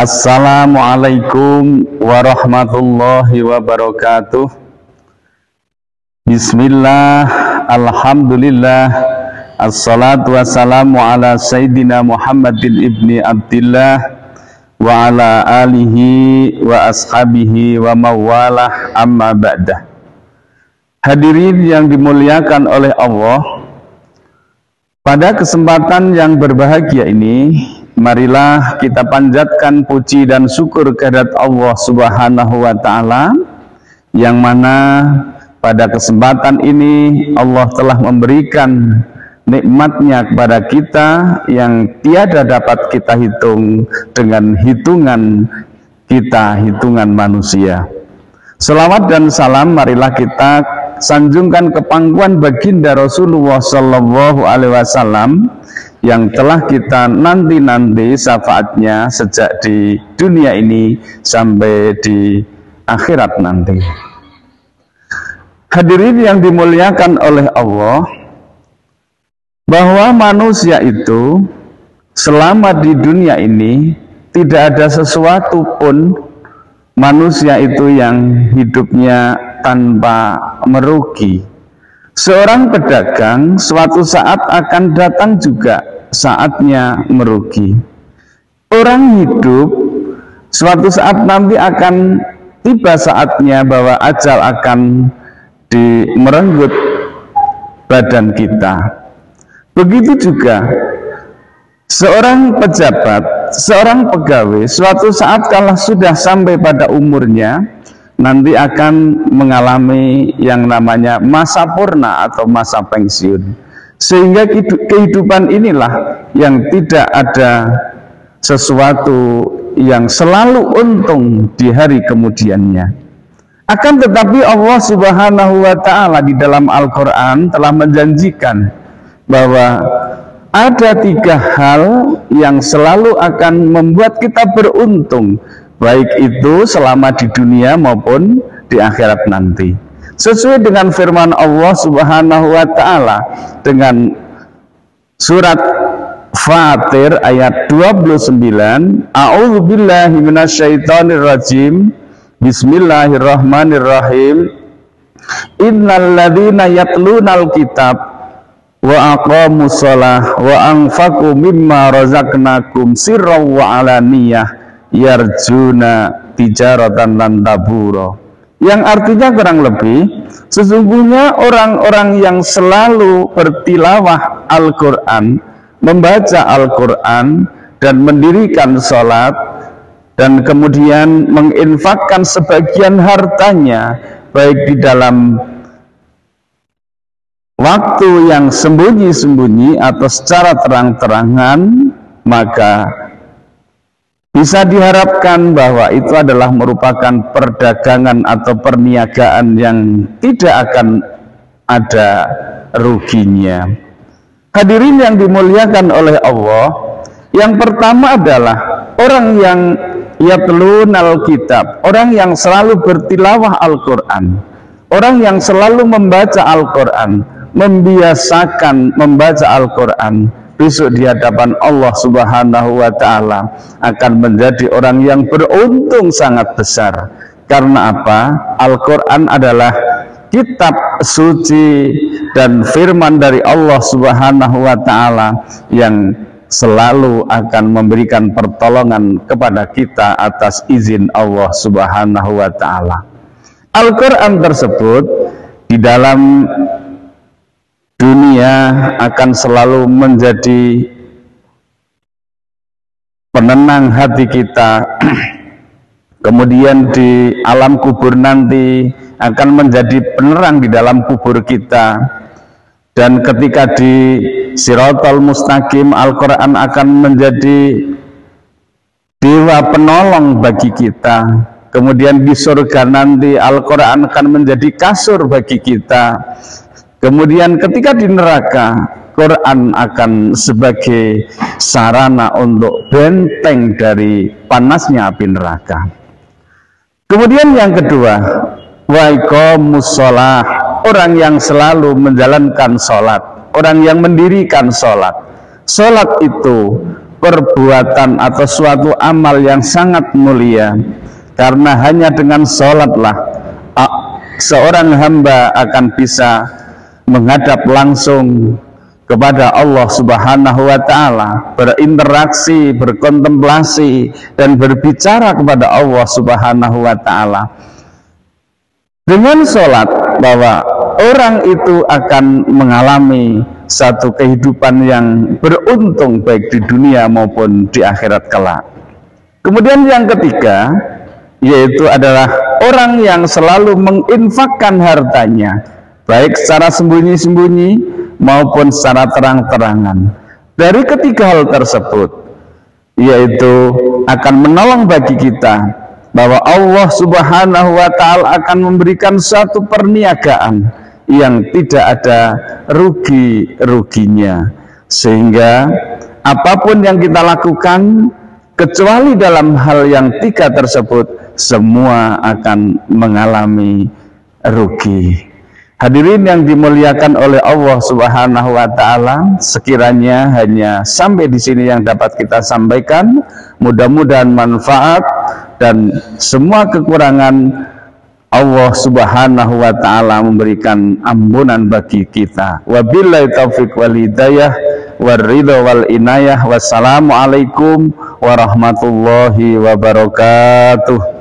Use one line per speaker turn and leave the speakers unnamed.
Assalamualaikum warahmatullahi wabarakatuh. Bismillah, alhamdulillah, assalatu wassalamu ala sayyidina Muhammadin ibni Abdillah wa ala alihi wa ashabihi wa mawalah, amma ba'dah. Hadirin yang dimuliakan oleh Allah, pada kesempatan yang berbahagia ini, marilah kita panjatkan puji dan syukur kehadirat Allah Subhanahu wa Ta'ala, yang mana pada kesempatan ini Allah telah memberikan nikmatnya kepada kita yang tiada dapat kita hitung dengan hitungan kita, hitungan manusia. Selawat dan salam marilah kita sanjungkan ke pangkuan baginda Rasulullah Sallallahu Alaihi Wasallam yang telah kita nanti-nanti syafaatnya sejak di dunia ini sampai di akhirat nanti. Hadirin yang dimuliakan oleh Allah, bahwa manusia itu selama di dunia ini tidak ada sesuatu pun manusia itu yang hidupnya tanpa merugi. Seorang pedagang suatu saat akan datang juga saatnya merugi. Orang hidup suatu saat nanti akan tiba saatnya bahwa ajal akan merenggut badan kita. Begitu juga seorang pejabat, seorang pegawai suatu saat kalau sudah sampai pada umurnya nanti akan mengalami yang namanya masa purna atau masa pensiun. Sehingga kehidupan inilah yang tidak ada sesuatu yang selalu untung di hari kemudiannya. Akan tetapi Allah Subhanahu wa Ta'ala di dalam Al-Quran telah menjanjikan bahwa ada 3 hal yang selalu akan membuat kita beruntung, baik itu selama di dunia maupun di akhirat nanti. Sesuai dengan firman Allah Subhanahu wa Ta'ala dengan surat Fatir ayat 29, A'udzubillahi minasyaitonirrajim, Bismillahirrahmanirrahim, Innalladzina yatlunal kitab wa aqamus shalah wa anfaqu mimma razaqnakum sirran wa alaniyah yarjuna tijaratan lan tabura. Yang artinya kurang lebih, sesungguhnya orang-orang yang selalu bertilawah Al-Quran, membaca Al-Quran dan mendirikan sholat dan kemudian menginfakkan sebagian hartanya baik di dalam waktu yang sembunyi-sembunyi atau secara terang-terangan, maka bisa diharapkan bahwa itu adalah merupakan perdagangan atau perniagaan yang tidak akan ada ruginya. Hadirin yang dimuliakan oleh Allah, yang pertama adalah orang yang yatlunal kitab, orang yang selalu bertilawah Al-Quran, orang yang selalu membaca Al-Quran, membiasakan membaca Al-Quran, besok di hadapan Allah Subhanahu wa Ta'ala akan menjadi orang yang beruntung sangat besar. Karena apa? Al-Quran adalah kitab suci dan firman dari Allah Subhanahu wa Ta'ala yang selalu akan memberikan pertolongan kepada kita atas izin Allah Subhanahu wa Ta'ala. Al-Quran tersebut di dalam dunia akan selalu menjadi penenang hati kita, kemudian di alam kubur nanti akan menjadi penerang di dalam kubur kita, dan ketika di Siratal Mustaqim Al-Quran akan menjadi dewa penolong bagi kita. Kemudian di surga nanti Al-Quran akan menjadi kasur bagi kita. Kemudian ketika di neraka, Quran akan sebagai sarana untuk benteng dari panasnya api neraka. Kemudian yang kedua, wa iqamus shalah, orang yang selalu menjalankan sholat, orang yang mendirikan sholat. Sholat itu perbuatan atau suatu amal yang sangat mulia, karena hanya dengan sholatlah seorang hamba akan bisa menghadap langsung kepada Allah Subhanahu wa Ta'ala, berinteraksi, berkontemplasi, dan berbicara kepada Allah Subhanahu wa Ta'ala. Dengan sholat, bahwa orang itu akan mengalami satu kehidupan yang beruntung baik di dunia maupun di akhirat kelak. Kemudian yang ketiga, yaitu adalah orang yang selalu menginfakkan hartanya, baik secara sembunyi-sembunyi maupun secara terang-terangan. Dari ketiga hal tersebut, yaitu akan menolong bagi kita bahwa Allah Subhanahu wa Ta'ala akan memberikan suatu perniagaan yang tidak ada rugi-ruginya, sehingga apapun yang kita lakukan kecuali dalam hal yang tiga tersebut, semua akan mengalami rugi. Hadirin yang dimuliakan oleh Allah Subhanahu wa Ta'ala, sekiranya hanya sampai di sini yang dapat kita sampaikan. Mudah-mudahan manfaat, dan semua kekurangan Allah Subhanahu wa Ta'ala memberikan ampunan bagi kita. Wabillahi taufiq wal hidayah wal ridha wal inayah. Wassalamualaikum warahmatullahi wabarakatuh.